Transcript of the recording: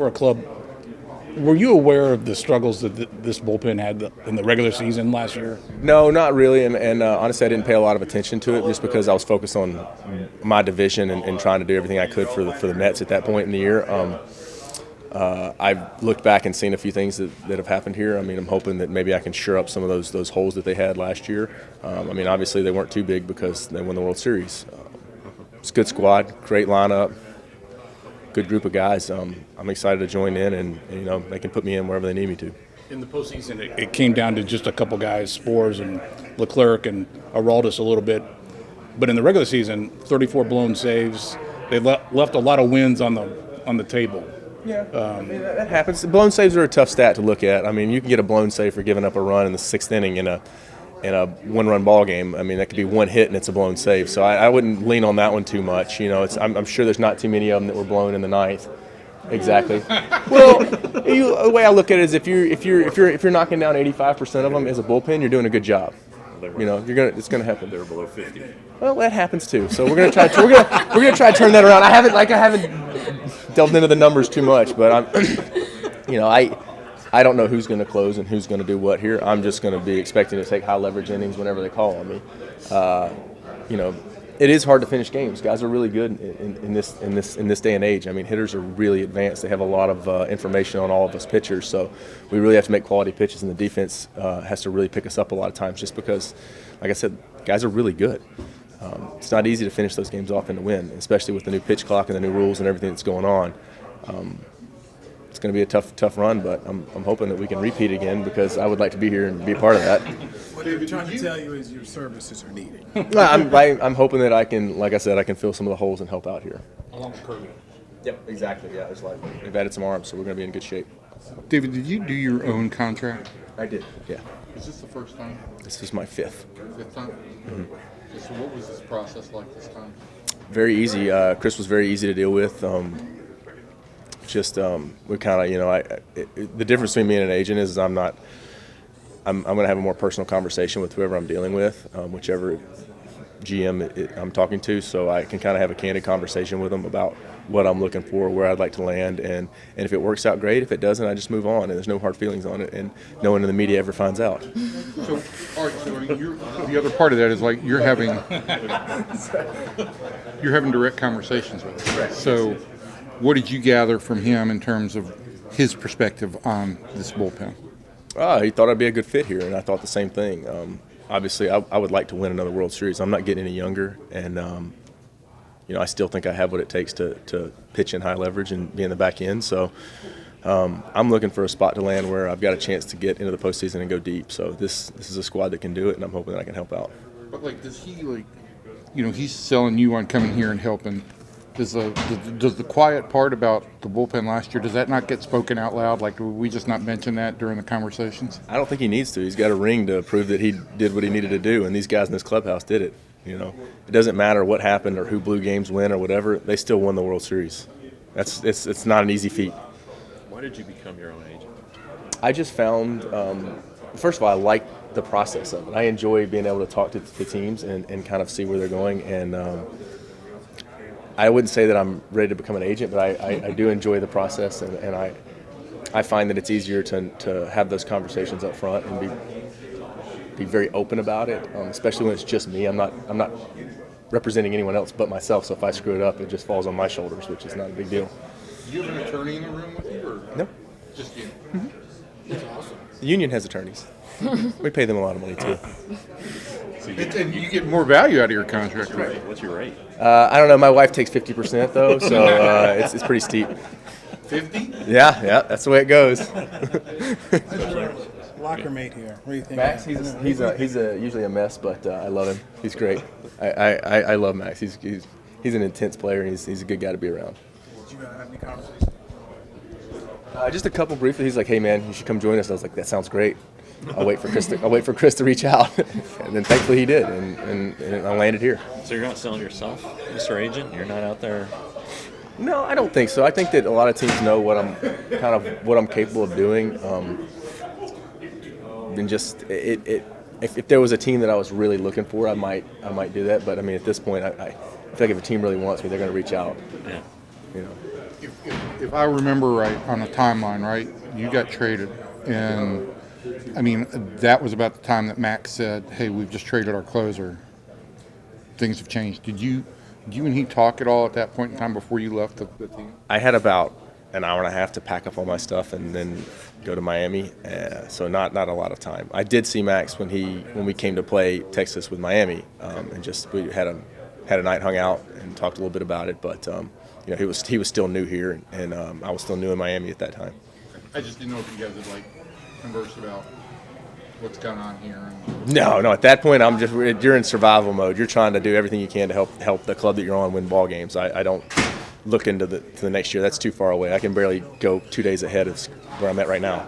for a club. Were you aware of the struggles that this bullpen had in the regular season last year? No, not really, and honestly, I didn't pay a lot of attention to it just because I was focused on my division and trying to do everything I could for the Mets at that point in the year. I've looked back and seen a few things that have happened here. I mean, I'm hoping that maybe I can shore up some of those holes that they had last year. I mean, obviously they weren't too big because they won the World Series. It's a good squad, great lineup, good group of guys. I'm excited to join in, and they can put me in wherever they need me to. In the postseason, it came down to just a couple guys, Spores and Leclerc and Araldis a little bit. But in the regular season, 34 blown saves. They left a lot of wins on the table. Yeah, I mean, that happens. Blown saves are a tough stat to look at. I mean, you can get a blown save for giving up a run in the sixth inning in a one-run ball game. I mean, that could be one hit and it's a blown save. So I wouldn't lean on that one too much. I'm sure there's not too many of them that were blown in the ninth. Exactly. Well, the way I look at it is if you're knocking down 85% of them as a bullpen, you're doing a good job. It's gonna happen. They're below 50. Well, that happens too. So we're gonna try to turn that around. I haven't delved into the numbers too much, but I don't know who's going to close and who's going to do what here. I'm just going to be expecting to take high leverage innings whenever they call on me. It is hard to finish games. Guys are really good in this day and age. I mean, hitters are really advanced. They have a lot of information on all of us pitchers, so we really have to make quality pitches, and the defense has to really pick us up a lot of times just because, like I said, guys are really good. It's not easy to finish those games off and to win, especially with the new pitch clock and the new rules and everything that's going on. It's going to be a tough run, but I'm hoping that we can repeat again because I would like to be here and be a part of that. What they're trying to tell you is your services are needed. I'm hoping that I can, like I said, I can fill some of the holes and help out here. Along with Kirby. Yep, exactly. Yeah, they've added some arms, so we're going to be in good shape. David, did you do your own contract? I did. Yeah. Is this the first time? This is my fifth. Fifth time? Mm-hmm. So what was this process like this time? Very easy. Chris was very easy to deal with. We kind of, the difference between me and an agent is I'm going to have a more personal conversation with whoever I'm dealing with, whichever GM I'm talking to, so I can kind of have a candid conversation with them about what I'm looking for, where I'd like to land, and if it works out, great. If it doesn't, I just move on, and there's no hard feelings on it, and no one in the media ever finds out. So, all right, so the other part of that is like you're having direct conversations with him. So what did you gather from him in terms of his perspective on this bullpen? He thought I'd be a good fit here, and I thought the same thing. Obviously, I would like to win another World Series. I'm not getting any younger, and I still think I have what it takes to pitch in high leverage and be in the back end. So I'm looking for a spot to land where I've got a chance to get into the postseason and go deep. So this is a squad that can do it, and I'm hoping that I can help out. But does he he's selling you on coming here and helping? Does the quiet part about the bullpen last year, does that not get spoken out loud? Did we just not mention that during the conversations? I don't think he needs to. He's got a ring to prove that he did what he needed to do, and these guys in this clubhouse did it. It doesn't matter what happened or who blew games when or whatever. They still won the World Series. It's not an easy feat. Why did you become your own agent? I just found, first of all, I like the process of it. I enjoy being able to talk to teams and kind of see where they're going. And I wouldn't say that I'm ready to become an agent, but I do enjoy the process, and I find that it's easier to have those conversations up front and be very open about it, especially when it's just me. I'm not representing anyone else but myself, so if I screw it up, it just falls on my shoulders, which is not a big deal. Do you have an attorney in the room with you, or no? Just you? Mm-hmm. That's awesome. The union has attorneys. We pay them a lot of money too. And you get more value out of your contract, right? What's your rate? I don't know. My wife takes 50% though, so it's pretty steep. 50? Yeah, that's the way it goes. Locker mate here. What do you think? Max, he's usually a mess, but I love him. He's great. I love Max. He's an intense player, and he's a good guy to be around. Did you have any conversations? Just a couple briefly. He's like, "Hey man, you should come join us." I was like, "That sounds great." I'll wait for Chris to reach out, and then thankfully he did, and I landed here. So you're not selling yourself, Mr. Agent? You're not out there? No, I don't think so. I think that a lot of teams know what I'm capable of doing. And just if there was a team that I was really looking for, I might do that. But I mean, at this point, I feel like if a team really wants me, they're going to reach out. Yeah. If I remember right on the timeline, right, you got traded, and I mean that was about the time that Max said, "Hey, we've just traded our closer. Things have changed." Did you and he talk at all at that point in time before you left the team? I had about an hour and a half to pack up all my stuff and then go to Miami, so not a lot of time. I did see Max when we came to play Texas with Miami, and just we had a night, hung out, and talked a little bit about it. But he was still new here, and I was still new in Miami at that time. I just didn't know if you guys had like conversed about what's going on here. No. At that point, you're in survival mode. You're trying to do everything you can to help the club that you're on win ball games. I don't look into the next year. That's too far away. I can barely go 2 days ahead of where I'm at right now.